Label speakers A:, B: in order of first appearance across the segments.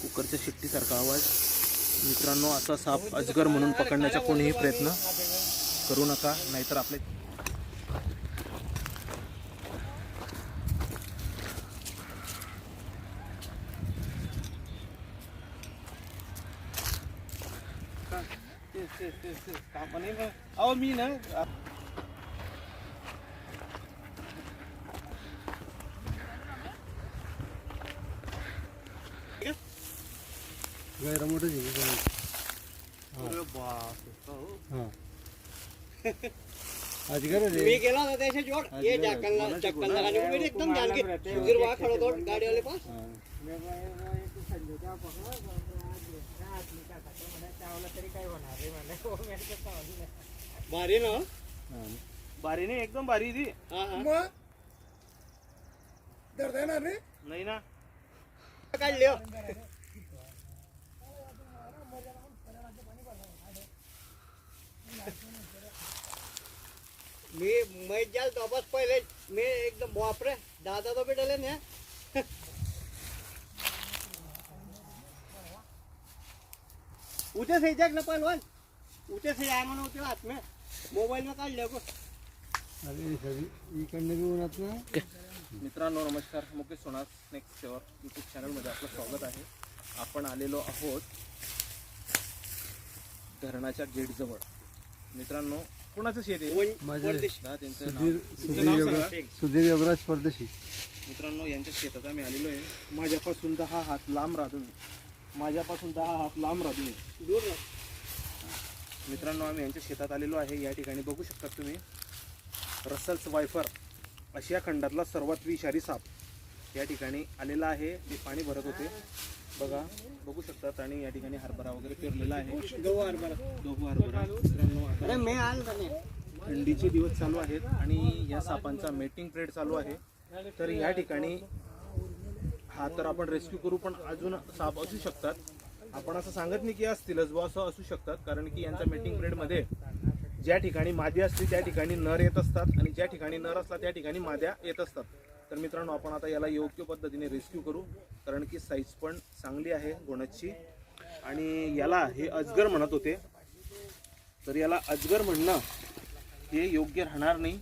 A: कुकरच्या शिट्टीसारखा आवाज. मित्रांनो, असा साप अजगर म्हणून पकडण्याचा कोणीही प्रयत्न करू नका, नाहीतर आपले अहो मी ना
B: गैर मोठं अजगर
C: मी गेला होता त्याच्या जोड ये चक्कन लगाने को मेरे एकदम ध्यान के गिरवा खड़ा तो गाड़ी वाले पास भारी ना
A: बारी नाही, एकदम बारी ती.
C: मग
B: दर्द येणार रे.
A: नाही ना,
C: काढले मैं जाल तो बस पहले मैं एकदम बाप रे दादा तो बेटा ले ना ऊँचे से जाग ना पहलवान ऊँचे से आया मैंने ऊँचे हाथ में मोबाईल में काढ लिया को
B: अरे सगळी इकडनं घेऊन आत ना.
A: मित्रांनो नमस्कार. मुकेश सोनार स्नेक सेवर यूट्यूब चॅनलमध्ये आपलं स्वागत आहे. आपण आलेलो आहोत धरणाच्या गेटजवळ. मित्रांनो, कोणाचं शेत आहे? त्यांचं नाव
B: सुधीर योगराज परदेशी.
A: मित्रांनो, यांच्या शेतात आम्ही आलेलो आहे. माझ्यापासून 10 हात लांब राहतो मी. माझ्यापासून 10 हात लांब राहतो मी.
C: दूर ना
A: मित्रांनो, आम्ही यांच्या शेतात आलेलो आहे. या ठिकाणी बघू शकता तुम्ही रसल्स वायफर आशिया खंडातला सर्वात विषारी साप या ठिकाणी आलेला आहे. ते पाणी भरत होते बघा, बघू शकतात. आणि या ठिकाणी हरभरा वगैरे पेरलेला आहे. गहू हरभरा. मित्रांनो,
C: अरे मैं आल बने
A: थंडीचे दिवस चालू आहेत आणि या सापांचा मेटिंग पिरियड चालू आहे. तर या ठिकाणी हा तर आपण रेस्क्यू करू, पण अजून साप असू शकतात. आपण असं सांगत नाही की असतीलच बुवा, असं असू शकतात. कारण की यांच्या मेटिंग पिरियडमध्ये ज्या ठिकाणी मादी असते त्या ठिकाणी नर येत असतात आणि ज्या ठिकाणी नर असला त्या ठिकाणी माद्या येत असतात. तर मित्रांनो, आपण आता याला योग्य पद्धतीने रेस्क्यू करू, कारण की साईज पण चांगली आहे गोणतची. आणि याला हे अजगर म्हणत होते, तर याला अजगर म्हणणं हे योग्य राहणार नाही.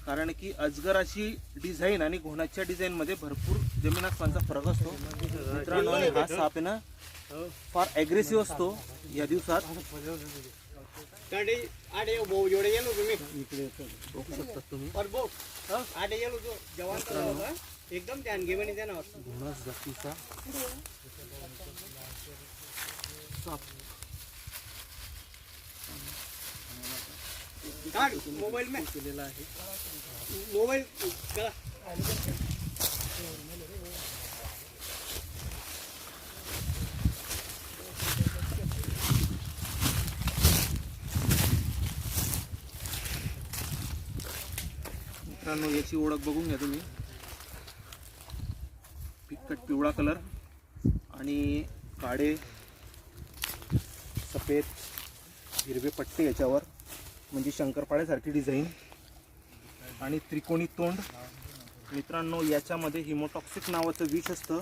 A: कारण की अजगराची डिझाईन आणि घोणाच्या डिझाईनमध्ये भरपूर जमीन आसमानचा फरक असतो मित्रांनो. आणि हा साप आहे ना फार ॲग्रेसिव्ह असतो या दिवसात.
C: आडे भाऊ जोडे गेलो तुम्ही
B: इकडे
A: बघू शकता तुम्ही.
C: और भाऊ आडे गेलो तो जवान का होता एकदम ध्यान घे म्हणे त्यानं
A: घोणस जातीचा साप.
C: काढ मोबाईल में
A: केलेला आहे.
C: मोबाईल करा
A: मित्रांनो, याची ओळख बघून घ्या तुम्ही. फिकट पिवळा कलर आणि काळे सफेद हिरवे पट्टे याच्यावर, म्हणजे शंकरपाळ्यासारखी डिझाईन आणि त्रिकोणी तोंड. मित्रांनो, याच्यामध्ये हिमोटॉक्सिक नावाचं विष असतं.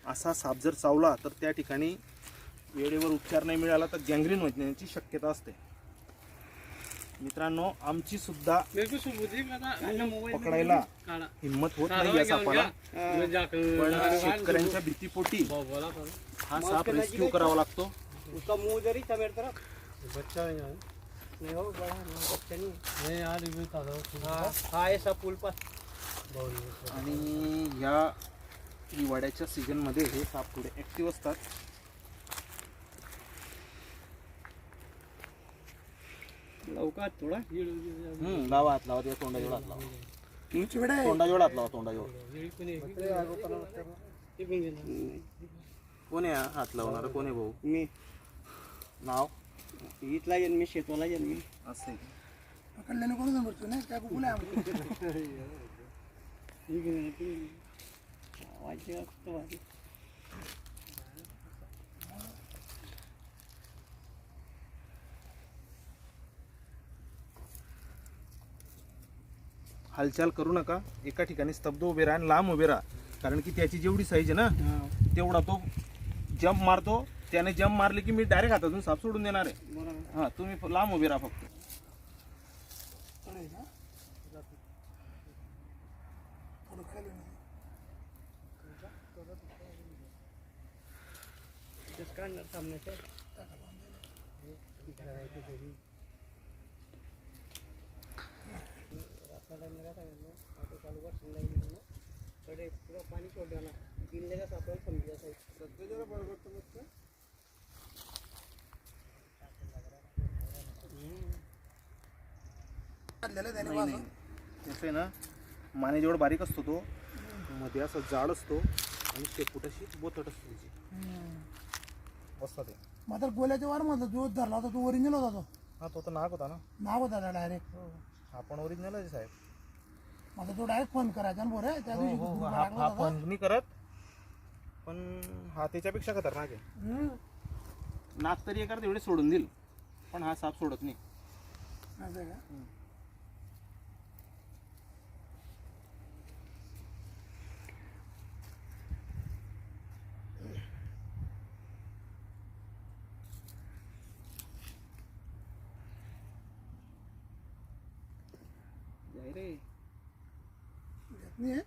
A: असा साप जर चावला तर त्या ठिकाणी वेळेवर उपचार नाही मिळाला तर गँग्रीन होण्याची शक्यता असते. मित्रांनो, आमची सुद्धा पकडायला हिंमत होत नाही या सापाला, पण शेतकऱ्यांच्या भीतीपोटी हा साप रेस्क्यू करावा लागतो.
C: उसका मुंह जरी था मेरी तरफ
B: बच्चा
C: नहीं हो बड़ा बच्चा नहीं
B: नाही आली मी
C: हाँ हाँ ऐसा पुल पर
A: आणि या हिवाळ्याच्या सीझनमध्ये हे साप थोडे ॲक्टिव्ह असतात.
C: लवकर थोड़ा
A: लावा हात लावा, त्या तोंडाजवळ हात लावा. तोंडाजवळ हात लावा, तोंडाजवळ. कोण आहे हात लावणार? कोण आहे भाऊ?
C: मी
A: नाव
C: इथला जन्मी शेतवाला जन्मी
A: असं
B: कल्याण कोण भरतो ना त्या कुठे
A: हालचाल करू नका. एका ठिकाणी स्तब्ध उभे राहा आणि लांब उभे राहा, कारण की त्याची जेवढी साईज आहे ना तेवढा तो जंप मारतो, त्याने जंप मारली की मी डायरेक्ट हातातून साप सोडून देणार आहे.
C: बरोबर.
A: हा तुम्ही लांब उभे राहा फक्त.
C: तेच काढणार सामन्याचं. पाणी सोडलं ना गिल्ले का सापडलं समजा सगळं बरोबर तर
A: कसं आहे ना, माने जेवढा बारीक असतो तो मध्ये असा जाड असतो आणि शेपूट अशी बोथट असते त्याची. बसता ते.
B: मात्र गोल्याच्या वार मधला जो धरला होता तो ओरिजिनल होता तो.
A: हा तो तर नाग होता ना.
B: नाव होता डायरेक्ट.
A: आपण ओरिजिनल आहे साहेब.
B: माझा तो डायरेक्ट फोन करायचा ना बोरे त्या दिवशी
A: हो,
B: लागला
A: हा
B: होता.
A: फोन नाही करत, पण हा त्याच्यापेक्षा खतरनाक आहे. नाग तरी एखाद एवढे सोडून देईल, पण हा साप सोडत नाही.
B: असं आहे का? येत नाही आहे?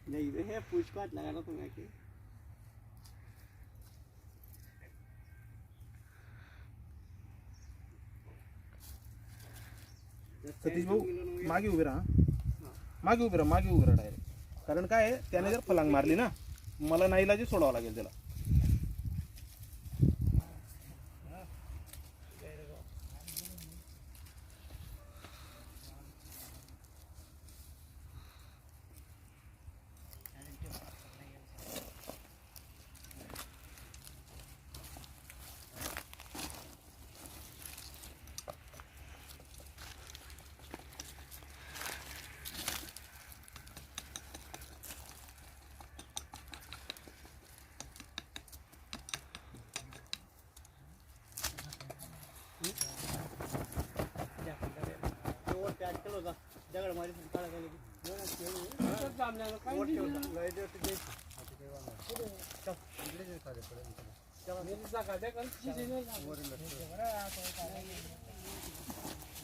C: नहीं रे है पूछपाछ लगाना तुम्हें कि
A: सतीश भाऊ मागे उभे राहा, मागे उभे राहा डायरेक्ट. कारण काय आहे, त्याने जर फलांग मारली ना, मला नाईलाजी सोडावं लागेल त्याला.
C: दगड मारी काढा गेले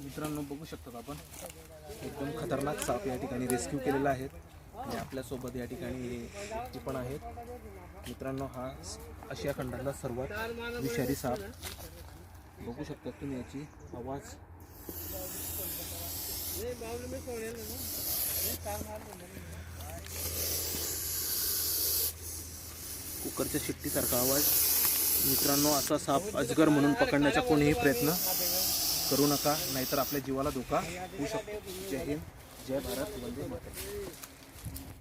A: मित्रांनो बघू शकतात आपण एकदम खतरनाक साप या ठिकाणी रेस्क्यू केलेला आहे आणि आपल्यासोबत या ठिकाणी हे पण आहेत. मित्रांनो हा आशिया खंडातला सर्वात विषारी साप. बघू शकता तुम्ही याची आवाज. कुकरच्या शिट्टीसारखा आवाज. मित्रांनो असा साप अजगर म्हणून पकडण्याचा कोणीही प्रयत्न करू नका, नाहीतर आपल्या जीवाला धोका होऊ शकतो. जय हिंद, जय भारत, वंदे मातरम.